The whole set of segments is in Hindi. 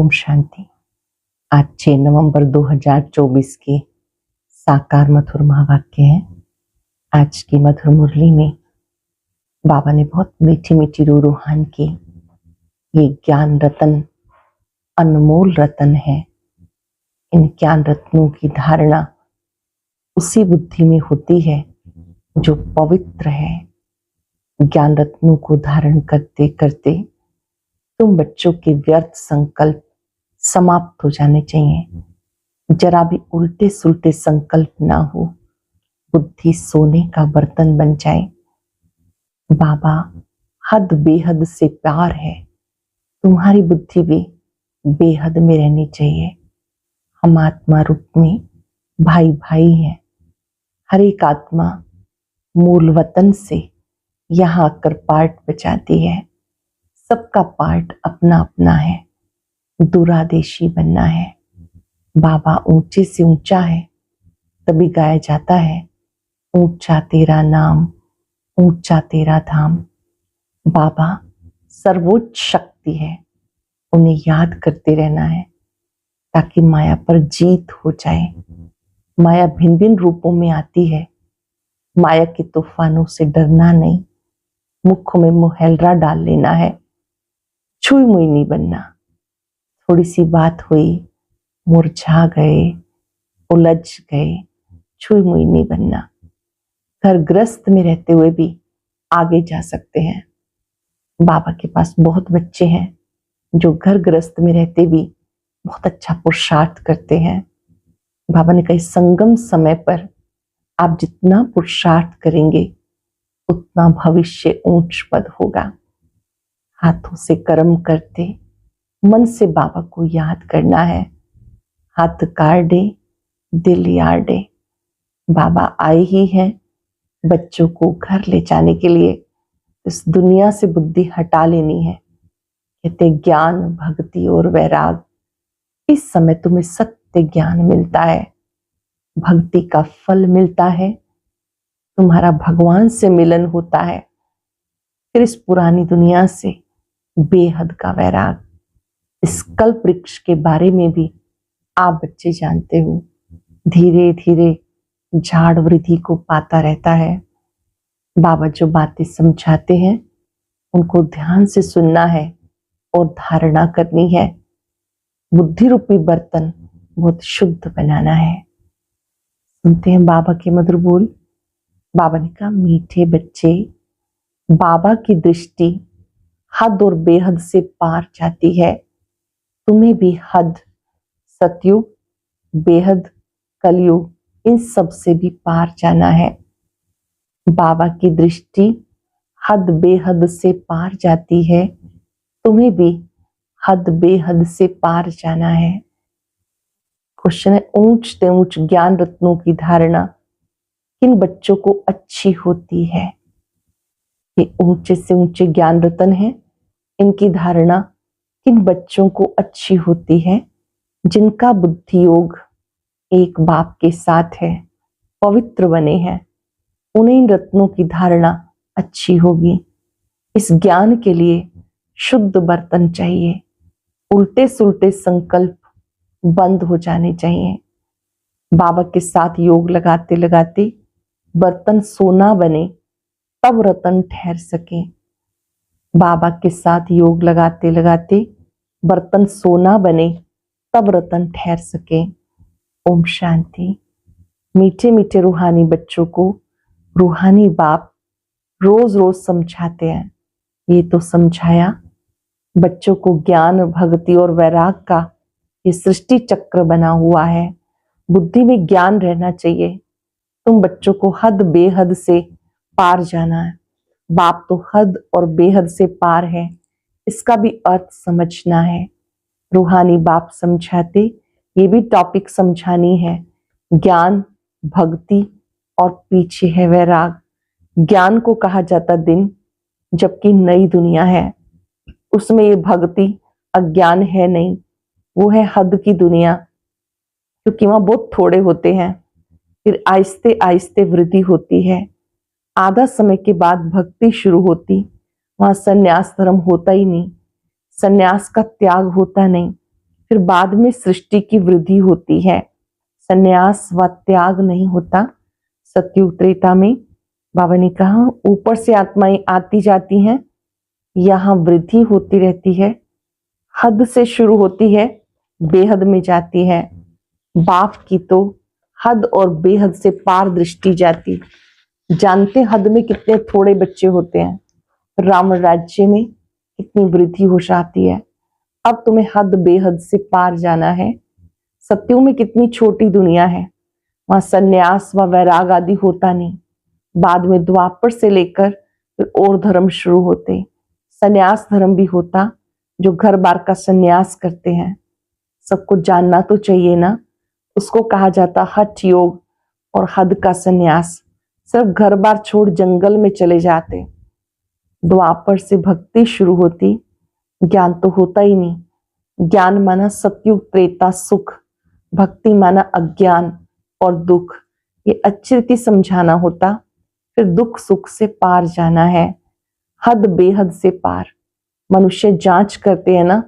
ओम शांति। आज 6 नवंबर 2024 के साकार मधुर महावाक्य हैं। आज की मधुर मुरली में बाबा ने बहुत मीठी मीठी रूहान की ये ज्ञान रतन अनमोल रतन है। इन ज्ञान रत्नों की धारणा उसी बुद्धि में होती है जो पवित्र है। ज्ञान रत्नों को धारण करते करते तुम बच्चों के व्यर्थ संकल्प समाप्त हो जाने चाहिए। जरा भी उल्टे सुलटे संकल्प ना हो, बुद्धि सोने का बर्तन बन जाए। बाबा हद बेहद से प्यार है, तुम्हारी बुद्धि भी बेहद में रहनी चाहिए। हम आत्मा रूप में भाई भाई हैं। हर एक आत्मा मूल वतन से यहाँ आकर पार्ट बचाती है। सबका पार्ट अपना अपना है। दुरादेशी बनना है। बाबा ऊंचे से ऊंचा है, तभी गाया जाता है ऊंचा तेरा नाम, ऊंचा तेरा धाम। बाबा सर्वोच्च शक्ति है, उन्हें याद करते रहना है ताकि माया पर जीत हो जाए। माया भिन्न भिन्न रूपों में आती है। माया के तूफानों से डरना नहीं, मुख में मुहैलरा डाल लेना है। छुई मुई नहीं बनना। थोड़ी सी बात हुई, मुरझा गए, उलझ गए, छुई मुई नहीं बनना। घर ग्रस्त में रहते हुए भी आगे जा सकते हैं। बाबा के पास बहुत बच्चे हैं जो घर ग्रस्त में रहते भी बहुत अच्छा पुरुषार्थ करते हैं। बाबा ने कहा संगम समय पर आप जितना पुरुषार्थ करेंगे उतना भविष्य ऊंच पद होगा। हाथों से कर्म करते मन से बाबा को याद करना है। हाथ काटे दिल यार्डे। बाबा आए ही हैं बच्चों को घर ले जाने के लिए। इस दुनिया से बुद्धि हटा लेनी है। कहते ज्ञान भक्ति और वैराग। इस समय तुम्हें सत्य ज्ञान मिलता है, भक्ति का फल मिलता है, तुम्हारा भगवान से मिलन होता है। फिर इस पुरानी दुनिया से बेहद का वैराग। इस कल्प वृक्ष के बारे में भी आप बच्चे जानते हो, धीरे धीरे झाड़ वृद्धि को पाता रहता है। बाबा जो बातें समझाते हैं उनको ध्यान से सुनना है और धारणा करनी है। बुद्धि रूपी बर्तन बहुत शुद्ध बनाना है। सुनते हैं बाबा के मधुर बोल। बाबा ने कहा मीठे बच्चे, बाबा की दृष्टि हद और बेहद से पार जाती है। तुम्हें भी हद, सतयुग, बेहद, कलयुग इन सब से भी पार जाना है। बाबा की दृष्टि हद बेहद से पार जाती है। तुम्हें भी हद बेहद से पार जाना है। क्वेश्चन है ऊंच से ऊंच ज्ञान रत्नों की धारणा किन बच्चों को अच्छी होती है? ये ऊंचे से ऊंचे ज्ञान रतन है, इनकी धारणा किन बच्चों को अच्छी होती है? जिनका बुद्धि योग एक बाप के साथ है, पवित्र बने हैं, उन्हें इन रत्नों की धारणा अच्छी होगी। इस ज्ञान के लिए शुद्ध बर्तन चाहिए। उल्टे सुलटे संकल्प बंद हो जाने चाहिए। बाबा के साथ योग लगाते लगाते बर्तन सोना बने तब रतन ठहर सके। बाबा के साथ योग लगाते लगाते बर्तन सोना बने तब रतन ठहर सके। ओम शांति। मीठे मीठे रूहानी बच्चों को रूहानी बाप रोज रोज समझाते हैं। ये तो समझाया बच्चों को ज्ञान भक्ति और वैराग का ये सृष्टि चक्र बना हुआ है। बुद्धि में ज्ञान रहना चाहिए। तुम बच्चों को हद बेहद से पार जाना है। बाप तो हद और बेहद से पार है, इसका भी अर्थ समझना है। रूहानी बाप समझाते ये भी टॉपिक समझानी है। ज्ञान भक्ति और पीछे है वैराग। ज्ञान को कहा जाता दिन, जबकि नई दुनिया है उसमें ये भक्ति अज्ञान है नहीं, वो है हद की दुनिया, क्योंकि वहां बहुत थोड़े होते हैं। फिर आहिस्ते आहिस्ते वृद्धि होती है। आधा समय के बाद भक्ति शुरू होती। वहां संन्यास धर्म होता ही नहीं, संन्यास का त्याग होता नहीं। फिर बाद में सृष्टि की वृद्धि होती है। संन्यास व त्याग नहीं होता। सतयुग त्रेता में बाबा ने कहा ऊपर से आत्माएं आती जाती हैं, यहाँ वृद्धि होती रहती है, हद से शुरू होती है, बेहद में जाती है। बाप की तो हद और बेहद से पार दृष्टि जाती। जानते हद में कितने थोड़े बच्चे होते हैं, रावण राज्य में कितनी वृद्धि हो जाती है। अब तुम्हें हद बेहद से पार जाना है। सत्युग में कितनी छोटी दुनिया है, वहां सन्यास व वैराग आदि होता नहीं। बाद में द्वापर से लेकर फिर और धर्म शुरू होते। सन्यास धर्म भी होता, जो घर बार का सन्यास करते हैं। सबको जानना तो चाहिए ना, उसको कहा जाता हठ योग और हद का सन्यास। सिर्फ घर बार छोड़ जंगल में चले जाते। द्वापर से भक्ति शुरू होती, ज्ञान तो होता ही नहीं। ज्ञान माना सतयुग त्रेता सुख, भक्ति माना अज्ञान और दुख। ये अच्छी रीति समझाना होता। फिर दुख सुख से पार जाना है, हद बेहद से पार। मनुष्य जांच करते हैं ना,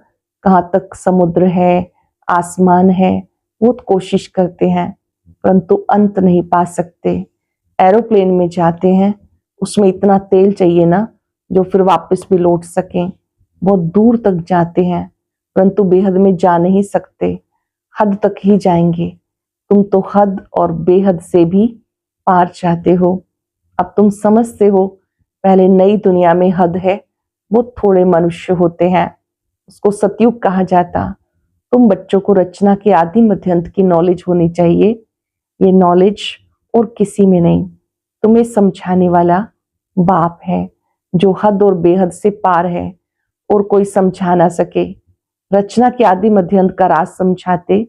कहाँ तक समुद्र है, आसमान है, बहुत कोशिश करते हैं, परंतु अंत नहीं पा सकते। एरोप्लेन में जाते हैं, उसमें इतना तेल चाहिए ना, जो फिर वापस भी लौट सकें। बहुत दूर तक जाते हैं, परंतु बेहद में जा नहीं सकते, हद तक ही जाएंगे। तुम तो हद और बेहद से भी पार जाते हो। अब तुम समझते हो, पहले नई दुनिया में हद है, बहुत थोड़े मनुष्य होते हैं, उसको सतयुग कहा जाता। तुम बच्चों को रचना के आदि मध्यंत की नॉलेज होनी चाहिए। ये नॉलेज और किसी में नहीं, तुम्हें समझाने वाला बाप है, जो हद और बेहद से पार है, और कोई समझा ना सके। रचना के आदि मध्यंत का राज समझाते,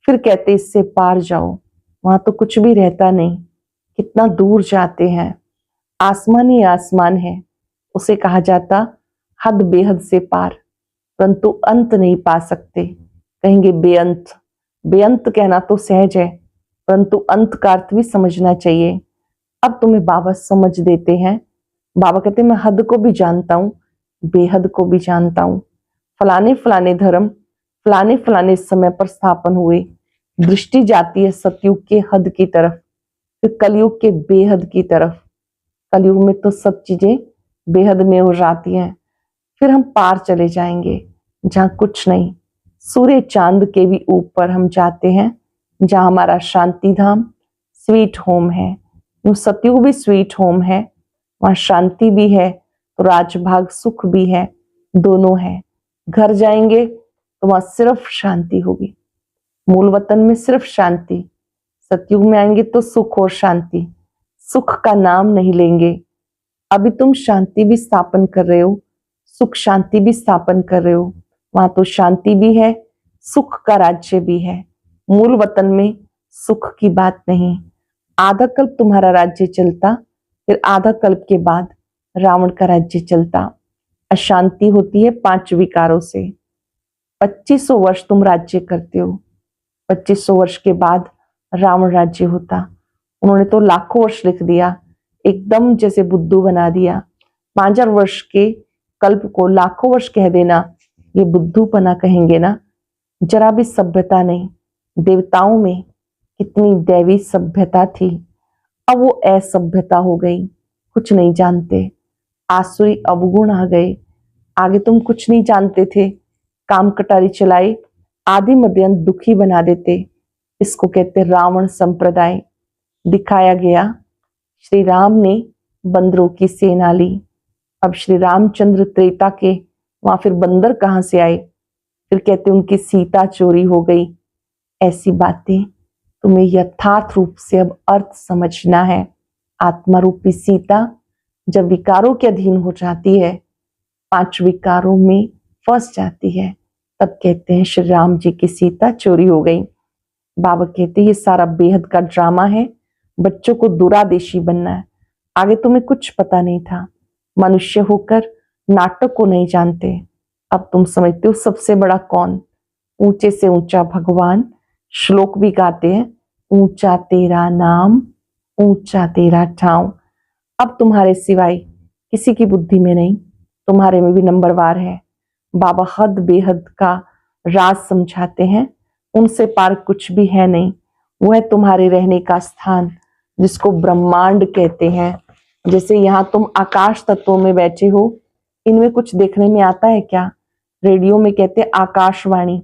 फिर कहते इससे पार जाओ। वहां तो कुछ भी रहता नहीं, कितना दूर जाते हैं। आसमान ही आसमान है, उसे कहा जाता हद बेहद से पार, परंतु अंत नहीं पा सकते। कहेंगे बेअंत। बेअंत कहना तो सहज है, परंतु अंत का अर्थ भी समझना चाहिए। अब तुम्हें बाबा समझ देते हैं। बाबा कहते मैं हद को भी जानता हूँ, बेहद को भी जानता हूँ। फलाने फलाने धर्म फलाने फलाने समय पर स्थापन हुए। दृष्टि जाती है सतयुग के हद की तरफ, फिर कलयुग के बेहद की तरफ। कलयुग में तो सब चीजें बेहद में हो जाती हैं, फिर हम पार चले जाएंगे जहां कुछ नहीं। सूर्य चांद के भी ऊपर हम जाते हैं, जहां हमारा शांति धाम स्वीट होम है। यूं सतयुग भी स्वीट होम है, वहां शांति भी है तो राजभाग सुख भी है, दोनों है। घर जाएंगे तो वहां सिर्फ शांति होगी, मूल वतन में सिर्फ शांति। सतयुग में आएंगे तो सुख और शांति, सुख का नाम नहीं लेंगे। अभी तुम शांति भी स्थापन कर रहे हो, सुख शांति भी स्थापन कर रहे हो। वहां तो शांति भी है, सुख का राज्य भी है। मूल वतन में सुख की बात नहीं। आधा कल्प तुम्हारा राज्य चलता, फिर आधा कल्प के बाद रावण का राज्य चलता। अशांति होती है 5 विकारों से। 2500 वर्ष तुम राज्य करते हो, 2500 वर्ष के बाद रावण राज्य होता। उन्होंने तो लाखों वर्ष लिख दिया, एकदम जैसे बुद्धू बना दिया। 5000 वर्ष के कल्प को लाखों वर्ष कह देना, ये बुद्धूपना कहेंगे ना। जरा भी सभ्यता नहीं। देवताओं में कितनी दैवी सभ्यता थी, अब वो असभ्यता हो गई, कुछ नहीं जानते। आसुरी अवगुण आ गए। आगे तुम कुछ नहीं जानते थे, काम कटारी चलाई, आदि मध्यंत दुखी बना देते। इसको कहते रावण संप्रदाय। दिखाया गया श्री राम ने बंदरों की सेना ली। अब श्री रामचंद्र त्रेता के, वहां फिर बंदर कहां से आए? फिर कहते उनकी सीता चोरी हो गई। ऐसी बातें तुम्हें यथार्थ रूप से अब अर्थ समझना है। आत्मा रूपी सीता जब विकारों के अधीन हो जाती है, 5 विकारों में फंस जाती है, तब कहते हैं श्री राम जी की सीता चोरी हो गई। बाबा कहते हैं ये सारा बेहद का ड्रामा है, बच्चों को दूरादेशी बनना है। आगे तुम्हें कुछ पता नहीं था, मनुष्य होकर नाटक को नहीं जानते। अब तुम समझते हो सबसे बड़ा कौन? ऊंचे से ऊंचा भगवान। श्लोक भी गाते हैं, ऊंचा तेरा नाम, ऊंचा तेरा ठाव। अब तुम्हारे सिवाय किसी की बुद्धि में नहीं, तुम्हारे में भी नंबरवार है। बाबा हद बेहद का राज समझाते हैं, उनसे पार कुछ भी है नहीं। वो है तुम्हारे रहने का स्थान, जिसको ब्रह्मांड कहते हैं। जैसे यहाँ तुम आकाश तत्वों में बैठे हो, इनमें कुछ देखने में आता है क्या? रेडियो में कहते हैं आकाशवाणी।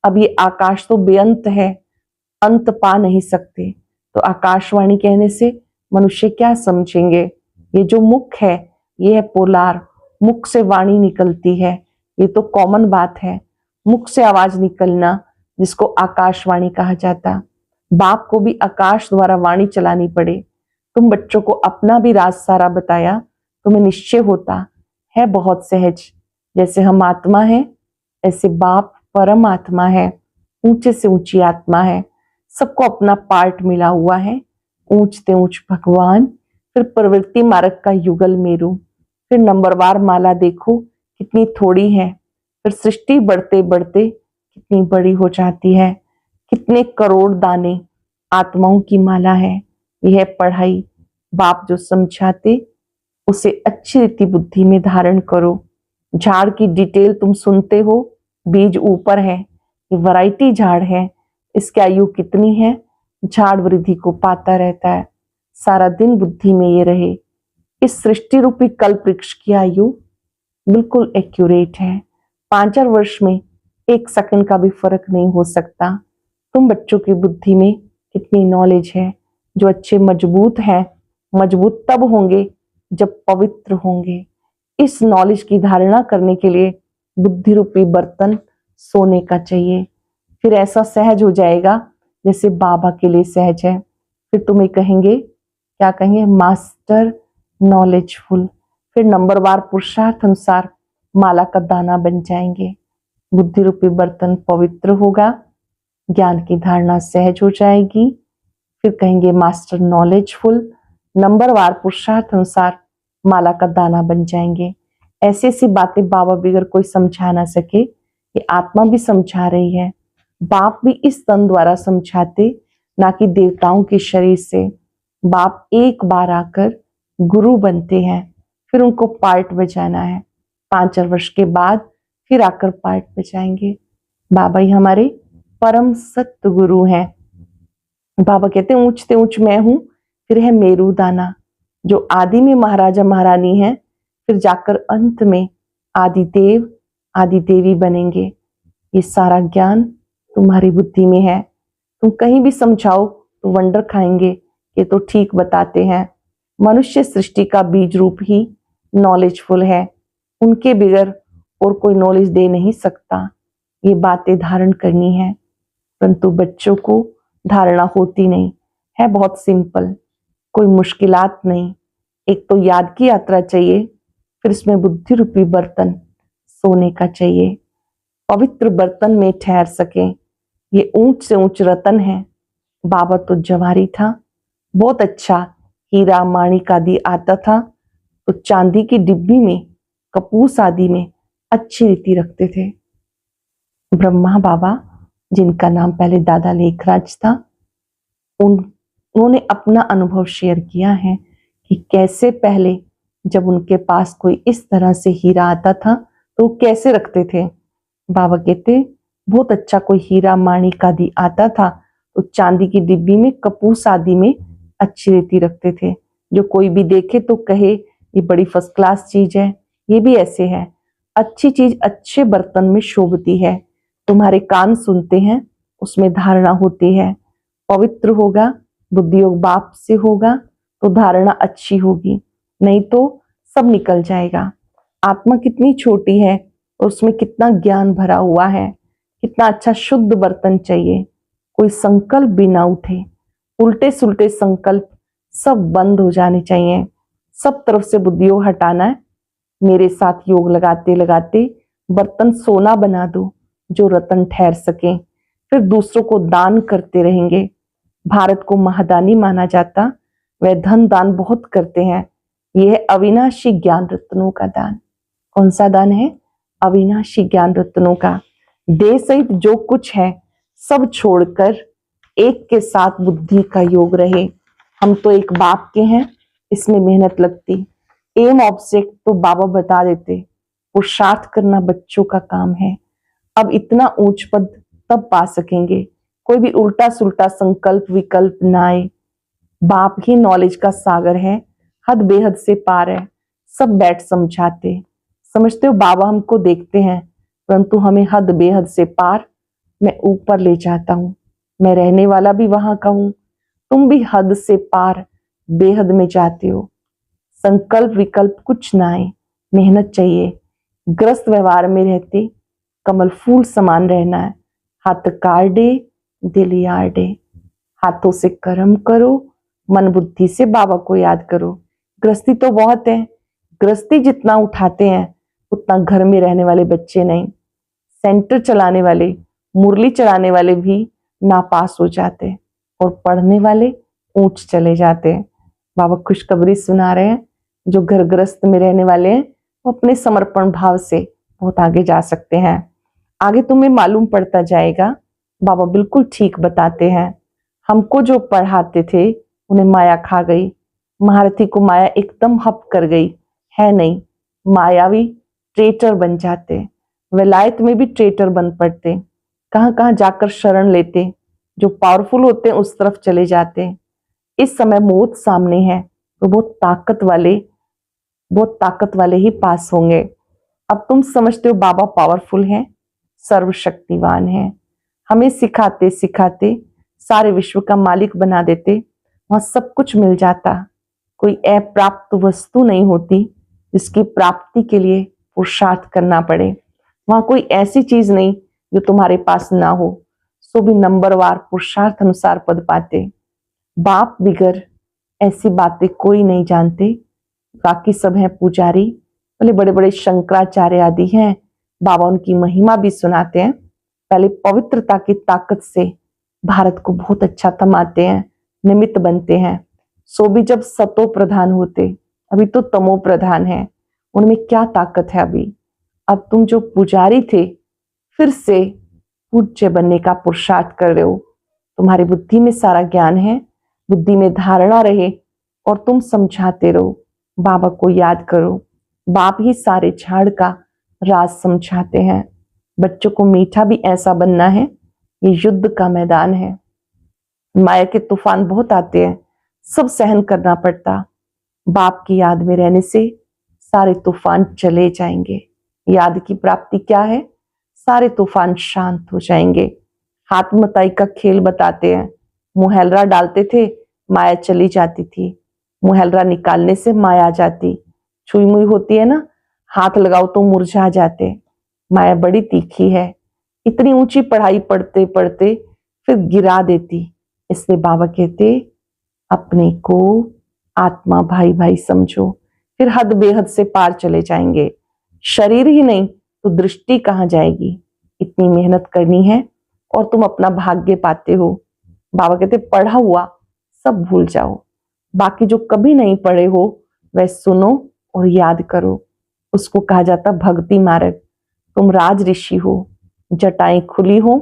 अब ये आकाश तो बेअंत है, अंत पा नहीं सकते, तो आकाशवाणी कहने से मनुष्य क्या समझेंगे? ये जो मुख है, ये है पोलार, मुख से वाणी निकलती है, ये तो कॉमन बात है। मुख से आवाज निकलना, जिसको आकाशवाणी कहा जाता। बाप को भी आकाश द्वारा वाणी चलानी पड़े। तुम बच्चों को अपना भी राज सारा बताया, तुम्हें निश्चय होता है बहुत सहज। जैसे हम आत्मा है, ऐसे बाप परम आत्मा है, ऊंचे से ऊंची आत्मा है। सबको अपना पार्ट मिला हुआ है। ऊंचते ऊंच भगवान, फिर प्रवृत्ति मार्ग का युगल मेरू, फिर नंबरवार माला देखो कितनी थोड़ी है, फिर सृष्टि बढ़ते बढ़ते कितनी बड़ी हो जाती है। कितने करोड़ दाने आत्माओं की माला है। यह पढ़ाई बाप जो समझाते, उसे अच्छी रीति बुद्धि में धारण करो। झाड़ की डिटेल तुम सुनते हो, बीज ऊपर है, ये वैरायटी झाड़ है, इसकी आयु कितनी है? झाड़ वृद्धि को पाता रहता है। सारा दिन बुद्धि में ये रहे। इस सृष्टि रूपी कल्प वृक्ष की आयु बिल्कुल एक्यूरेट है। 5 वर्ष में 1 सेकंड का भी फर्क नहीं हो सकता। तुम बच्चों की बुद्धि में कितनी नॉलेज है। जो अच्छे मजबूत हैं, मजबूत तब होंगे जब पवित्र होंगे। इस नॉलेज की धारणा करने के लिए बुद्धि रूपी बर्तन सोने का चाहिए। फिर ऐसा सहज हो जाएगा जैसे बाबा के लिए सहज है। फिर तुम्हें कहेंगे, क्या कहेंगे? Master knowledgeful. फिर नंबरवार पुरुषार्थ अनुसार माला का दाना बन जाएंगे। बुद्धि रूपी बर्तन पवित्र होगा, ज्ञान की धारणा सहज हो जाएगी। फिर कहेंगे मास्टर नॉलेजफुल, नंबरवार पुरुषार्थ अनुसार माला का दाना बन जाएंगे। ऐसी ऐसी बातें बाबा बगैर कोई समझा ना सके, ये आत्मा भी समझा रही है। बाप भी इस तन द्वारा समझाते, ना कि देवताओं के शरीर से। बाप एक बार आकर गुरु बनते हैं, फिर उनको पार्ट बजाना है। 5 वर्ष के बाद फिर आकर पार्ट बजाएंगे। बाबा ही हमारे परम सत्य गुरु हैं। बाबा कहते हैं ऊंचते ऊंच मैं हूं, फिर है मेरू दाना, जो आदि में महाराजा महारानी है, फिर जाकर अंत में आदि देव आदि देवी बनेंगे। ये सारा ज्ञान तुम्हारी बुद्धि में है। तुम कहीं भी समझाओ तो वंडर खाएंगे, ये तो ठीक बताते हैं। मनुष्य सृष्टि का बीज रूप ही नॉलेजफुल है, उनके बगैर और कोई नॉलेज दे नहीं सकता। ये बातें धारण करनी है, परंतु बच्चों को धारणा होती नहीं है। बहुत सिंपल, कोई मुश्किलात नहीं। एक तो याद की यात्रा चाहिए, फिर इसमें बुद्धि रूपी बर्तन सोने का चाहिए। पवित्र बर्तन में ठहर सके। ये ऊंच से ऊंच रतन है। बाबा तो जवारी था, बहुत अच्छा हीरा माणिक आदि आता था, तो चांदी की डिब्बी में, कपूस आदि में अच्छी रीति रखते थे। ब्रह्मा बाबा, जिनका नाम पहले दादा लेखराज था, उन्होंने अपना अनुभव शेयर किया है कि कैसे पहले जब उनके पास कोई इस तरह से हीरा आता था तो कैसे रखते थे। बाबा कहते बहुत अच्छा कोई हीरा माणिक आदि आता था तो चांदी की डिब्बी में, कपूस आदि में अच्छी रीति रखते थे। जो कोई भी देखे तो कहे ये बड़ी फर्स्ट क्लास चीज है। ये भी ऐसे है, अच्छी चीज अच्छे बर्तन में शोभती है। तुम्हारे कान सुनते हैं, उसमें धारणा होती है। पवित्र होगा, बुद्धि योग बाप से होगा तो धारणा अच्छी होगी, नहीं तो सब निकल जाएगा। आत्मा कितनी छोटी है और उसमें कितना ज्ञान भरा हुआ है। कितना अच्छा शुद्ध बर्तन चाहिए। कोई संकल्प भी ना उठे, उल्टे सुल्टे संकल्प सब बंद हो जाने चाहिए। सब तरफ से बुद्धि योग हटाना है। मेरे साथ योग लगाते लगाते बर्तन सोना बना दो, जो रतन ठहर सके। फिर दूसरों को दान करते रहेंगे। भारत को महादानी माना जाता, वह धन दान बहुत करते हैं। यह है अविनाशी ज्ञान रत्नों का दान। कौन सा दान है? अविनाशी ज्ञान रत्नों का। देह सहित जो कुछ है सब छोड़कर एक के साथ बुद्धि का योग रहे। हम तो एक बाप के हैं, इसमें मेहनत लगती। एम ऑब्जेक्ट तो बाबा बता देते, पुरुषार्थ करना बच्चों का काम है। अब इतना ऊंच पद तब पा सकेंगे, कोई भी उल्टा सुल्टा संकल्प विकल्प ना आए। बाप ही नॉलेज का सागर है, हद बेहद से पार है। सब बैठ समझाते, समझते हो बाबा हमको देखते हैं, परंतु हमें हद बेहद से पार मैं ऊपर ले जाता हूँ। मैं रहने वाला भी वहां का हूं, तुम भी हद से पार बेहद में जाते हो। संकल्प विकल्प कुछ ना आए, मेहनत चाहिए। ग्रस्त व्यवहार में रहते कमल फूल समान रहना है। हाथ काटे दिल यार्डे, हाथों से कर्म करो, मन बुद्धि से बाबा को याद करो। गृहस्थी तो बहुत है, गृहस्थी जितना उठाते हैं उतना घर में रहने वाले बच्चे नहीं। सेंटर चलाने वाले, मुरली चलाने वाले भी नापास हो जाते और पढ़ने वाले ऊंच चले जाते हैं। बाबा खुशखबरी सुना रहे हैं, जो घर गृहस्थ में रहने वाले हैं वो अपने समर्पण भाव से बहुत आगे जा सकते हैं। आगे तुम्हें मालूम पड़ता जाएगा, बाबा बिल्कुल ठीक बताते हैं। हमको जो पढ़ाते थे उन्हें माया खा गई, महारथी को माया एकदम हप कर गई है। नहीं, मायावी ट्रेटर बन जाते, विलायत में भी ट्रेटर बन पड़ते, कहां कहां जाकर शरण लेते, जो पावरफुल होते हैं उस तरफ चले जाते। इस समय मौत सामने है तो बहुत ताकत वाले ही पास होंगे। अब तुम समझते हो बाबा पावरफुल हैं, सर्वशक्तिवान हैं, हमें सिखाते सिखाते सारे विश्व का मालिक बना देते। वहां सब कुछ मिल जाता, कोई अप्राप्त वस्तु नहीं होती जिसकी प्राप्ति के लिए पुरुषार्थ करना पड़े। वहां कोई ऐसी चीज नहीं जो तुम्हारे पास ना हो, सो भी नंबरवार पुरुषार्थ अनुसार पद पाते। बाप बिगर ऐसी बातें कोई नहीं जानते, बाकी सब हैं पुजारी। पहले बड़े बड़े शंकराचार्य आदि हैं, बाबा उनकी महिमा भी सुनाते हैं। पहले पवित्रता की ताकत से भारत को बहुत अच्छा थमाते हैं, निमित्त बनते हैं। सो भी जब सतो प्रधान होते, अभी तो तमो प्रधान है, उनमें क्या ताकत है अभी। अब तुम जो पुजारी थे फिर से पूज्य बनने का पुरुषार्थ कर रहे हो। तुम्हारी बुद्धि में सारा ज्ञान है, बुद्धि में धारणा रहे और तुम समझाते रहो, बाबा को याद करो। बाप ही सारे झाड़ का राज समझाते हैं। बच्चों को मीठा भी ऐसा बनना है, ये युद्ध का मैदान है। माया के तूफान बहुत आते हैं, सब सहन करना पड़ता। बाप की याद में रहने से सारे तूफान चले जाएंगे। याद की प्राप्ति क्या है, सारे तूफान शांत हो जाएंगे। हाथ मताई का खेल बताते हैं, मुहैलरा डालते थे, माया चली जाती थी, मुहैलरा निकालने से माया आ जाती। छुई मुई होती है ना, हाथ लगाओ तो मुरझा जाते। माया बड़ी तीखी है, इतनी ऊंची पढ़ाई पढ़ते पढ़ते फिर गिरा देती। इसलिए बाबा कहते अपने को आत्मा भाई भाई समझो, फिर हद बेहद से पार चले जाएंगे। शरीर ही नहीं तो दृष्टि कहाँ जाएगी। इतनी मेहनत करनी है और तुम अपना भाग्य पाते हो। बाबा कहते पढ़ा हुआ सब भूल जाओ, बाकी जो कभी नहीं पढ़े हो वह सुनो और याद करो। उसको कहा जाता भक्ति मार्ग। तुम राज ऋषि हो, जटाएं खुली हो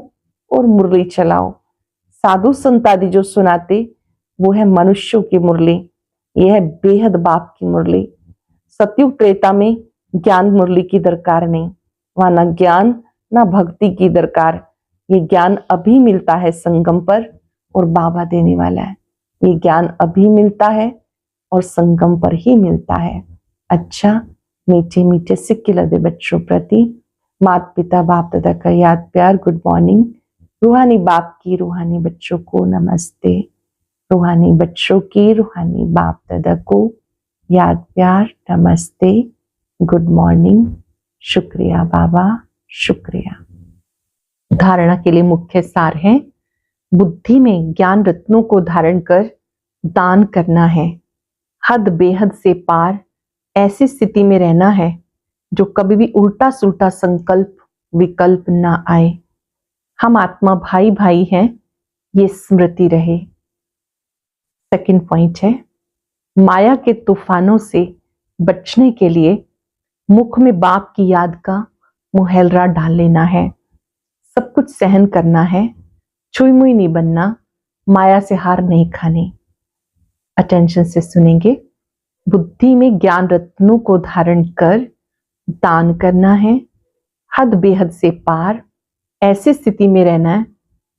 और मुरली चलाओ। साधु संत आदि जो सुनाते वो है मनुष्यों की मुरली, यह है बेहद बाप की मुरली। सतयुग त्रेता में ज्ञान मुरली की दरकार नहीं, वहां ना ज्ञान ना भक्ति की दरकार। ये ज्ञान अभी मिलता है संगम पर और बाबा देने वाला है। ये ज्ञान अभी मिलता है और संगम पर ही मिलता है। अच्छा, मीठे मीठे सिक्के लदे बच्चों प्रति माता पिता बाप दादा का याद प्यार गुड मॉर्निंग। रूहानी बाप की रूहानी बच्चों को नमस्ते। रूहानी बच्चों की रूहानी बाप दादा को याद प्यार नमस्ते, गुड मॉर्निंग, शुक्रिया बाबा, शुक्रिया। धारणा के लिए मुख्य सार है, बुद्धि में ज्ञान रत्नों को धारण कर दान करना है। हद बेहद से पार ऐसी स्थिति में रहना है जो कभी भी उल्टा सुल्टा संकल्प विकल्प ना आए। हम आत्मा भाई भाई हैं, ये स्मृति रहे। सेकंड पॉइंट है, माया के तूफानों से बचने के लिए मुख में बाप की याद का मुहैलरा डाल लेना है। सब कुछ सहन करना है, छुई मुई नहीं बनना, माया से हार नहीं खानी। अटेंशन से सुनेंगे। बुद्धि में ज्ञान रत्नों को धारण कर दान करना है। हद बेहद से पार ऐसी स्थिति में रहना है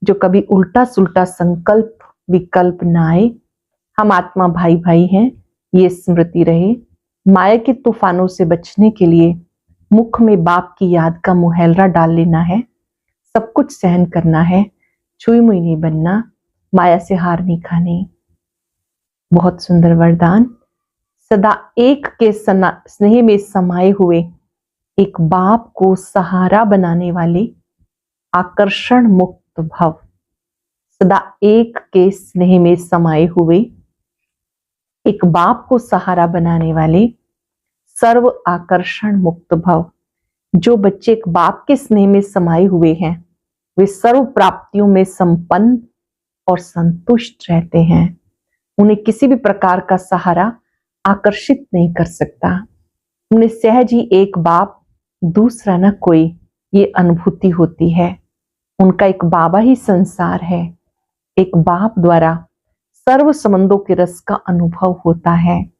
जो कभी उल्टा सुल्टा संकल्प विकल्प ना आए। हम आत्मा भाई भाई हैं, ये स्मृति रहे। माया के तूफानों से बचने के लिए मुख में बाप की याद का मुहैलरा डाल लेना है। सब कुछ सहन करना है, छुई मुई नहीं बनना, माया से हार नहीं खानी। बहुत सुंदर वरदान। सदा एक के स्नेह में समाये हुए एक बाप को सहारा बनाने वाले आकर्षण मुक्त भव। सदा एक के स्नेह में समाये हुए एक बाप को सहारा बनाने वाले सर्व आकर्षण मुक्त भव। जो बच्चे एक बाप के स्नेह में समाये हुए हैं वे सर्व प्राप्तियों में संपन्न और संतुष्ट रहते हैं। उन्हें किसी भी प्रकार का सहारा आकर्षित नहीं कर सकता। उन्हें सहज ही एक बाप दूसरा न कोई ये अनुभूति होती है। उनका एक बाबा ही संसार है। एक बाप द्वारा सर्व संबंधों के रस का अनुभव होता है।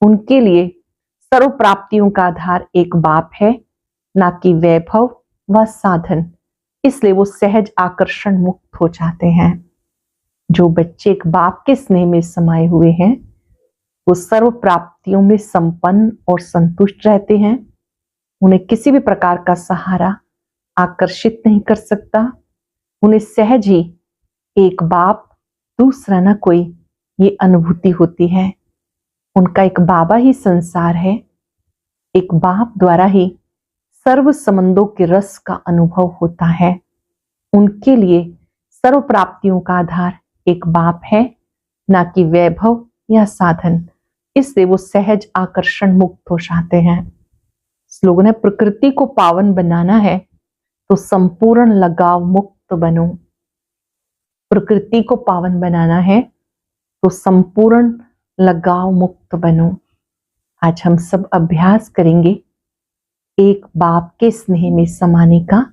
उनके लिए सर्व प्राप्तियों का आधार एक बाप है, ना कि वैभव व साधन। इसलिए वो सहज आकर्षण मुक्त हो जाते हैं। जो बच्चे एक बाप के स्नेह में समाये हुए हैं वो सर्व प्राप्तियों में संपन्न और संतुष्ट रहते हैं। उन्हें किसी भी प्रकार का सहारा आकर्षित नहीं कर सकता। उन्हें सहज ही एक बाप दूसरा न कोई ये अनुभूति होती है। उनका एक बाबा ही संसार है। एक बाप द्वारा ही सर्व संबंधों के रस का अनुभव होता है। उनके लिए सर्व प्राप्तियों का आधार एक बाप है, ना कि वैभव या साधन। इससे वो सहज आकर्षण मुक्त हो जाते हैं। स्लोगन है, प्रकृति को पावन बनाना है तो संपूर्ण लगाव मुक्त बनो। प्रकृति को पावन बनाना है तो संपूर्ण लगाव मुक्त बनो। आज हम सब अभ्यास करेंगे एक बाप के स्नेह में समाने का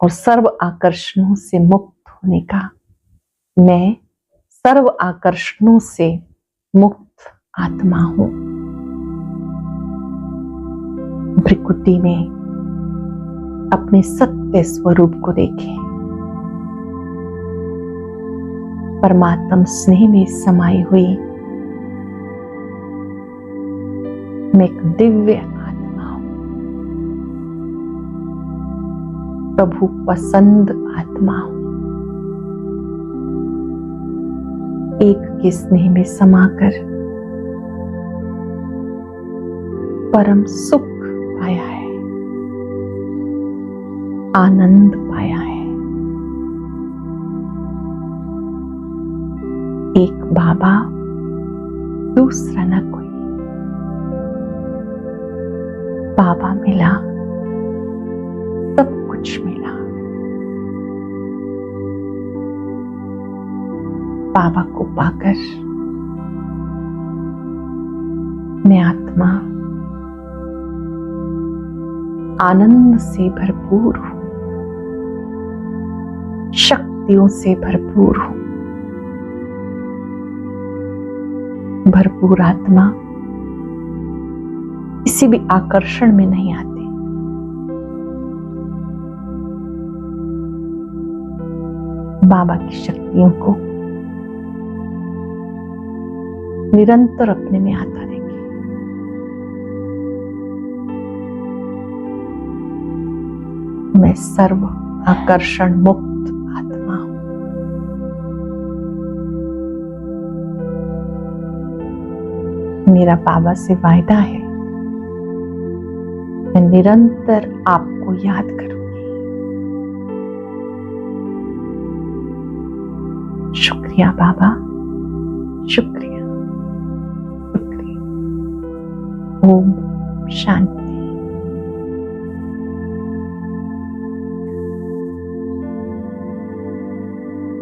और सर्व आकर्षणों से मुक्त होने का। मैं सर्व आकर्षणों से मुक्त आत्मा हूं। भृकुटी में अपने सत्य स्वरूप को देखें। परमात्म स्नेह में समाई हुई मैं एक दिव्य आत्मा हूं। प्रभु पसंद आत्मा हूं। एक के स्नेह में समाकर परम सुख पाया है, आनंद पाया है। एक बाबा दूसरा न कोई। बाबा मिला, सब कुछ मिला। बाबा को पाकर मैं आत्मा आनंद से भरपूर हूं, शक्तियों से भरपूर हूं। भरपूर आत्मा किसी भी आकर्षण में नहीं आती। बाबा की शक्तियों को निरंतर अपने में आता रहेंगे। मैं सर्व आकर्षण मुक्त आत्मा हूं। मेरा बाबा से वायदा है, मैं निरंतर आपको याद करूंगी। शुक्रिया बाबा, शुक्रिया, शुक्रिया। ओम शांति।